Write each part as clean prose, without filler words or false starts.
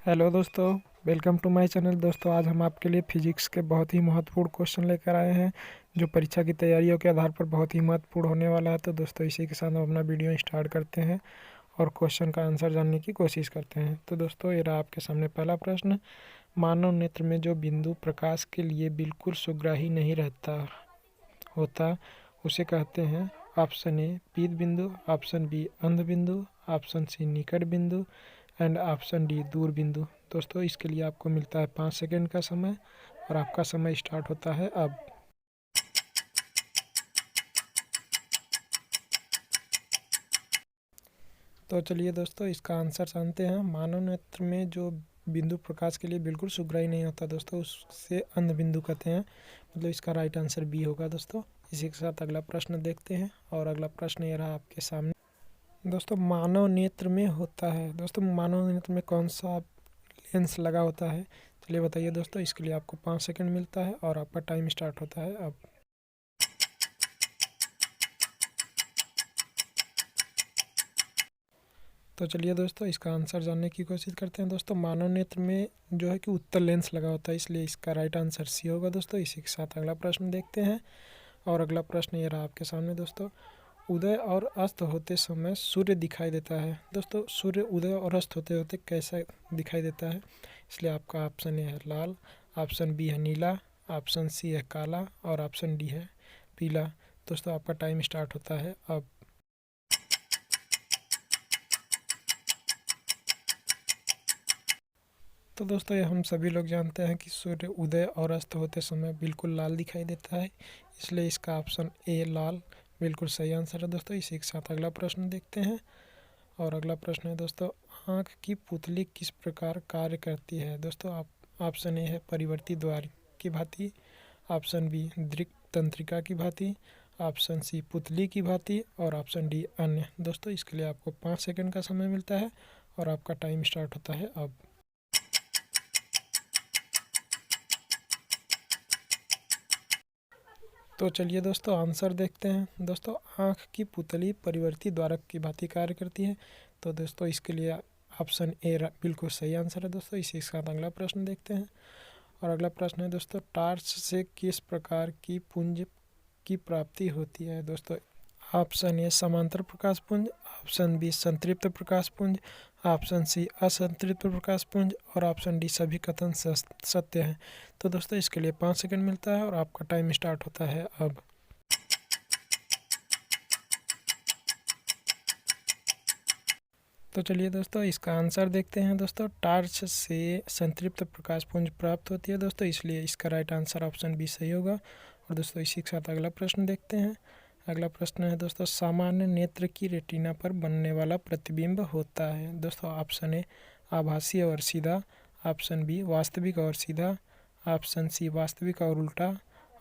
Hello दोस्तों, welcome to my channel. दोस्तों आज हम आपके लिए फिजिक्स के बहुत ही महत्वपूर्ण क्वेश्चन लेकर आए हैं जो परीक्षा की तैयारियों के आधार पर बहुत ही महत्वपूर्ण होने वाला है। तो दोस्तों इसी के साथ हम अपना वीडियो स्टार्ट करते हैं और क्वेश्चन का आंसर जानने की कोशिश करते हैं। तो दोस्तों ये रहा आपके सामने पहला प्रश्न। मानव नेत्र में जो बिंदु प्रकाश के लिए बिल्कुल सुग्राही नहीं रहता होता उसे कहते हैं। ऑप्शन ए पीत बिंदु, ऑप्शन बी अंध बिंदु, ऑप्शन सी निकट बिंदु एंड ऑप्शन डी दूर बिंदु। दोस्तों इसके लिए आपको मिलता है 5 सेकंड का समय और आपका समय स्टार्ट होता है अब। तो चलिए दोस्तों इसका आंसर जानते हैं। मानव नेत्र में जो बिंदु प्रकाश के लिए बिल्कुल सुग्राही नहीं होता दोस्तों उससे अंध बिंदु कहते हैं। मतलब इसका राइट आंसर बी होगा दोस्तों। इसी के साथ अगला प्रश्न देखते हैं और अगला प्रश्न ये रहा आपके सामने। दोस्तों मानव नेत्र में होता है, दोस्तों मानव नेत्र में कौन सा लेंस लगा होता है? चलिए बताइए दोस्तों। इसके लिए आपको 5 सेकंड मिलता है और आपका टाइम स्टार्ट होता है अब। तो चलिए दोस्तों इसका आंसर जानने की कोशिश करते हैं। दोस्तों मानव नेत्र में जो है कि उत्तल लेंस लगा होता है, इसलिए इसका राइट आंसर सी होगा दोस्तों। इसी के साथ अगला प्रश्न देखते हैं और अगला प्रश्न ये रहा आपके सामने दोस्तों। उदय और अस्त होते समय सूर्य दिखाई देता है। दोस्तों सूर्य उदय और अस्त होते होते कैसा दिखाई देता है? इसलिए आपका ऑप्शन ए है लाल, ऑप्शन बी है नीला, ऑप्शन सी है काला और ऑप्शन डी है पीला। दोस्तों आपका टाइम स्टार्ट होता है अब। तो दोस्तों ये हम सभी लोग जानते हैं कि सूर्य उदय और अस्त होते समय बिल्कुल लाल दिखाई देता है, इसलिए इसका ऑप्शन ए लाल बिल्कुल सही आंसर है दोस्तों। इसी के साथ अगला प्रश्न देखते हैं और अगला प्रश्न है दोस्तों। आँख की पुतली किस प्रकार कार्य करती है? दोस्तों आप ऑप्शन ए है परिवर्ती द्वार की भांति, ऑप्शन बी दृक् तंत्रिका की भांति, ऑप्शन सी पुतली की भांति और ऑप्शन डी अन्य। दोस्तों इसके लिए आपको 5 सेकंड का समय मिलता है और आपका टाइम स्टार्ट होता है अब। तो चलिए दोस्तों आंसर देखते हैं। दोस्तों आँख की पुतली परिवर्ती द्वारक की भांति कार्य करती है। तो दोस्तों इसके लिए ऑप्शन ए बिल्कुल सही आंसर है दोस्तों। इसी के साथ अगला प्रश्न देखते हैं और अगला प्रश्न है दोस्तों। टार्च से किस प्रकार की पुंज की प्राप्ति होती है? दोस्तों ऑप्शन ए समांतर प्रकाश पुंज, ऑप्शन बी संतृप्त प्रकाश पुंज, ऑप्शन सी असंतृप्त प्रकाश पुंज और ऑप्शन डी सभी कथन सत्य हैं। तो दोस्तों इसके लिए 5 सेकंड मिलता है और आपका टाइम स्टार्ट होता है अब। तो चलिए दोस्तों इसका आंसर देखते हैं। दोस्तों टार्च से संतृप्त प्रकाश पुंज प्राप्त होती है दोस्तों, इसलिए इसका राइट आंसर ऑप्शन बी सही होगा। और दोस्तों इसी के साथ अगला प्रश्न देखते हैं। अगला प्रश्न है दोस्तों। सामान्य नेत्र की रेटिना पर बनने वाला प्रतिबिंब होता है। दोस्तों ऑप्शन ए आभासी और सीधा, ऑप्शन बी वास्तविक और सीधा, ऑप्शन सी वास्तविक और उल्टा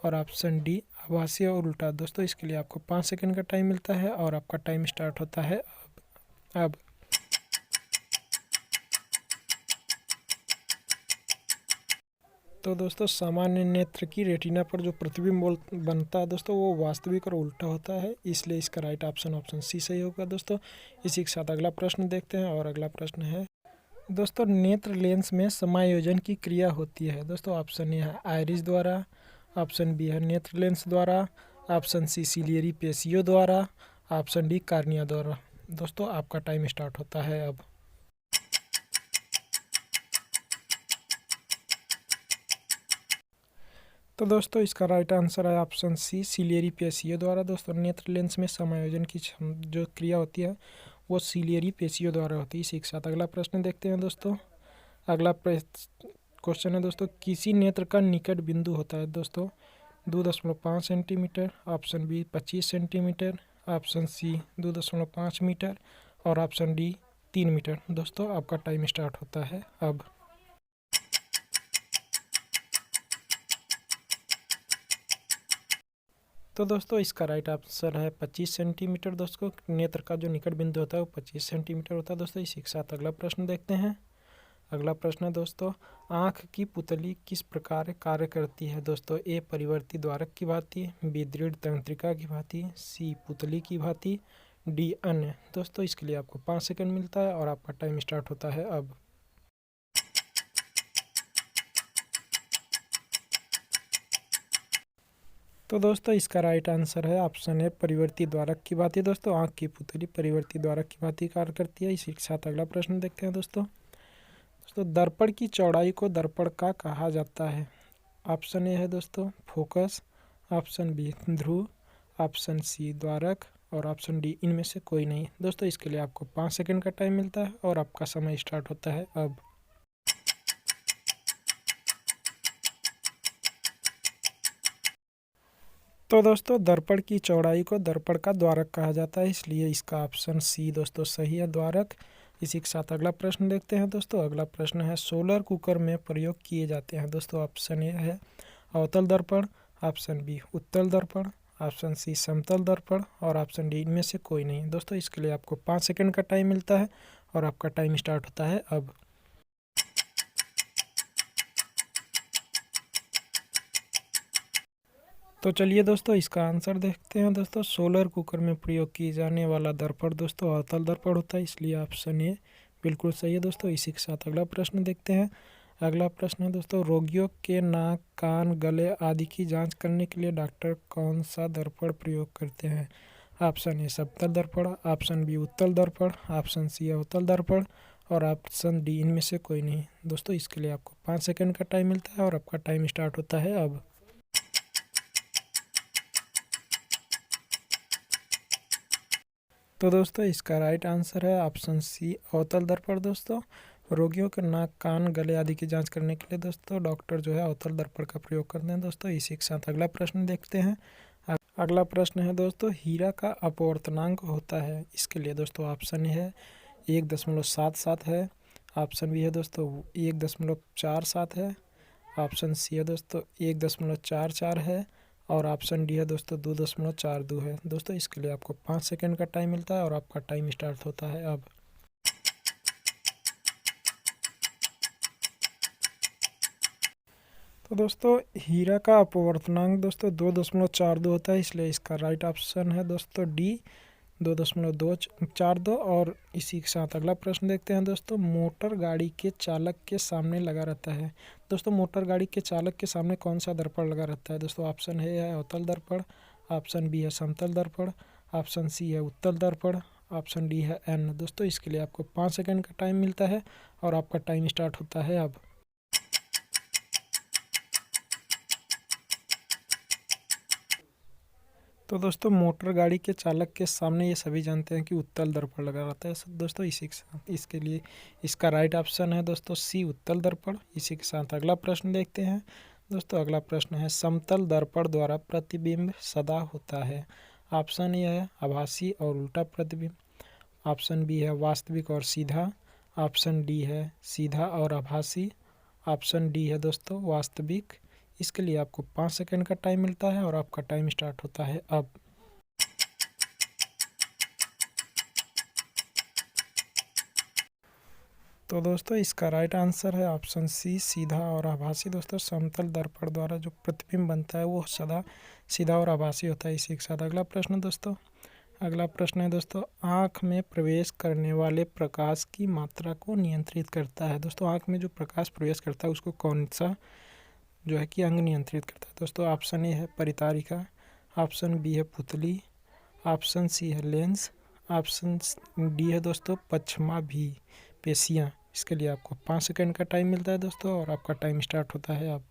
और ऑप्शन डी आभासी और उल्टा। दोस्तों इसके लिए आपको 5 सेकंड का टाइम मिलता है और आपका टाइम स्टार्ट होता है अब। तो दोस्तों सामान्य नेत्र की रेटिना पर जो प्रतिबिंब बनता है दोस्तों वो वास्तविक और उल्टा होता है, इसलिए इसका राइट ऑप्शन ऑप्शन सी सही होगा दोस्तों। इसी के साथ अगला प्रश्न देखते हैं और अगला प्रश्न है दोस्तों। नेत्र लेंस में समायोजन की क्रिया होती है। दोस्तों ऑप्शन ए है आइरिस द्वारा, ऑप्शन बी है नेत्र लेंस द्वारा, ऑप्शन सी सिलियरी पेशियों द्वारा, ऑप्शन डी कार्निया द्वारा। दोस्तों आपका टाइम स्टार्ट होता है अब। तो दोस्तों इसका राइट आंसर है ऑप्शन सी सिलियरी पेशियों द्वारा। दोस्तों नेत्र लेंस में समायोजन की जो क्रिया होती है वो सिलियरी पेशियों द्वारा होती है। इसी के साथ अगला प्रश्न देखते हैं दोस्तों। अगला क्वेश्चन है दोस्तों। किसी नेत्र का निकट बिंदु होता है? दोस्तों 2.5 centimetre, option B 25 centimetre, option C 2.5 metre और ऑप्शन डी 3 मीटर। दोस्तों आपका टाइम स्टार्ट होता है अब। तो दोस्तों इसका राइट आंसर है 25 सेंटीमीटर। दोस्तों नेत्र का जो निकट बिंदु होता है वो 25 सेंटीमीटर होता है दोस्तों। इसी के साथ अगला प्रश्न देखते हैं। अगला प्रश्न है दोस्तों। आँख की पुतली किस प्रकार कार्य करती है? दोस्तों ए परिवर्ती द्वारक की भांति, बी दृढ़ तंत्रिका की भांति, सी पुतली की भांति, डी अन्य। दोस्तों इसके लिए आपको 5 सेकंड मिलता है और आपका टाइम स्टार्ट होता है अब। तो दोस्तों इसका राइट आंसर है ऑप्शन ए, परिवर्ती द्वारक की भांति। दोस्तों आँख की पुतली परिवर्ती द्वारक की भांति कार्य करती है। इसी के साथ अगला प्रश्न देखते हैं दोस्तों दर्पण की चौड़ाई को दर्पण का कहा जाता है। ऑप्शन ए है दोस्तों फोकस, ऑप्शन बी ध्रुव, ऑप्शन सी द्वारक और ऑप्शन डी इनमें से कोई नहीं। दोस्तों इसके लिए आपको 5 सेकंड का टाइम मिलता है और आपका समय स्टार्ट होता है अब। तो दोस्तों दर्पण की चौड़ाई को दर्पण का द्वारक कहा जाता है, इसलिए इसका ऑप्शन सी दोस्तों सही है, द्वारक। इसी के साथ अगला प्रश्न देखते हैं दोस्तों। अगला प्रश्न है सोलर कुकर में प्रयोग किए जाते हैं। दोस्तों ऑप्शन ए है अवतल दर्पण, ऑप्शन बी उत्तल दर्पण, ऑप्शन सी समतल दर्पण और ऑप्शन डी इनमें से कोई नहीं। दोस्तों इसके लिए आपको 5 सेकंड का टाइम मिलता है और आपका टाइम स्टार्ट होता है अब। तो चलिए दोस्तों इसका आंसर देखते हैं दोस्तों। सोलर कुकर में प्रयोग किए जाने वाला दर्पण दोस्तों अवतल दर्पण होता है, इसलिए ऑप्शन ए बिल्कुल सही है दोस्तों। इसी के साथ अगला प्रश्न देखते हैं। अगला प्रश्न है दोस्तों रोगियों के नाक, कान, गले आदि की जांच करने के लिए डॉक्टर कौन सा दर्पण प्रयोग करते हैं। ऑप्शन ए समतल दर्पण, ऑप्शन बी उत्तल दर्पण, ऑप्शन सी अवतल दर्पण और ऑप्शन डी इनमें से कोई नहीं। दोस्तों इसके लिए आपको 5 सेकंड का टाइम मिलता है और आपका टाइम स्टार्ट होता है अब। तो दोस्तों इसका राइट आंसर है ऑप्शन सी अवतल दर्पण। दोस्तों रोगियों के नाक, कान, गले आदि की जांच करने के लिए दोस्तों डॉक्टर जो है अवतल दर्पण का प्रयोग करते हैं। दोस्तों इसी के साथ अगला प्रश्न देखते हैं। अगला प्रश्न है दोस्तों हीरा का अपवर्तनांक होता है। इसके लिए दोस्तों ऑप्शन ए है 1.77 है, ऑप्शन बी है दोस्तों 1.47 है, ऑप्शन सी है दोस्तों 1.44 है और ऑप्शन डी है दोस्तों 2.42 है। दोस्तों इसके लिए आपको 5 सेकंड का टाइम मिलता है और आपका टाइम स्टार्ट होता है अब। तो दोस्तों हीरा का अपवर्तनांक दोस्तों 2.42 होता है, इसलिए इसका राइट ऑप्शन है दोस्तों डी 2.242। और इसी के साथ अगला प्रश्न देखते हैं दोस्तों। मोटर गाड़ी के चालक के सामने लगा रहता है। दोस्तों मोटर गाड़ी के चालक के सामने कौन सा दर्पण लगा रहता है। दोस्तों ऑप्शन ए है अवतल दर्पण, ऑप्शन बी है समतल दर्पण, ऑप्शन सी है उत्तल दर्पण, ऑप्शन डी है एन। दोस्तों इसके लिए आपको 5 सेकंड का टाइम मिलता है और आपका टाइम स्टार्ट होता है अब। तो दोस्तों मोटर गाड़ी के चालक के सामने ये सभी जानते हैं कि उत्तल दर्पण लगा रहता है। दोस्तों इसी के साथ इसके लिए इसका राइट ऑप्शन है दोस्तों सी उत्तल दर्पण। इसी के साथ अगला प्रश्न देखते हैं दोस्तों। अगला प्रश्न है समतल दर्पण द्वारा प्रतिबिंब सदा होता है। ऑप्शन ए है आभासी और उल्टा प्रतिबिंब, ऑप्शन बी है वास्तविक और सीधा, ऑप्शन डी है सीधा और आभासी, ऑप्शन डी है दोस्तों वास्तविक। इसके लिए आपको 5 सेकंड का टाइम मिलता है और आपका टाइम स्टार्ट होता है अब। तो दोस्तों इसका राइट आंसर है ऑप्शन सी सीधा और आभासी। दोस्तों समतल दर्पण द्वारा जो प्रतिबिंब बनता है वो सदा सीधा और आभासी होता है। इसी के साथ अगला प्रश्न दोस्तों। अगला प्रश्न है दोस्तों आँख में प्रवेश करने वाले प्रकाश की मात्रा को नियंत्रित करता है। दोस्तों आँख में जो प्रकाश प्रवेश करता है उसको कौन सा जो है कि अंग नियंत्रित करता है। दोस्तों ऑप्शन ए है परितारिका, ऑप्शन बी है पुतली, ऑप्शन सी है लेंस, ऑप्शन डी है दोस्तों पश्चमा भी पेशियाँ। इसके लिए आपको 5 सेकंड का टाइम मिलता है दोस्तों और आपका टाइम स्टार्ट होता है अब।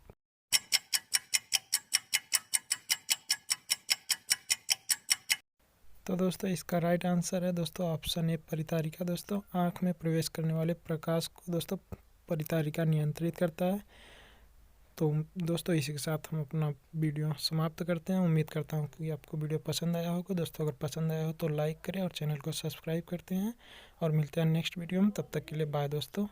तो दोस्तों इसका राइट आंसर है दोस्तों ऑप्शन ए परितारिका। दोस्तों आँख में प्रवेश करने वाले प्रकाश को दोस्तों परितारिका नियंत्रित करता है। तो दोस्तों इसी के साथ हम अपना वीडियो समाप्त करते हैं। उम्मीद करता हूँ कि आपको वीडियो पसंद आया होगा। दोस्तों अगर पसंद आया हो तो लाइक करें और चैनल को सब्सक्राइब करते हैं और मिलते हैं नेक्स्ट वीडियो में। तब तक के लिए बाय दोस्तों।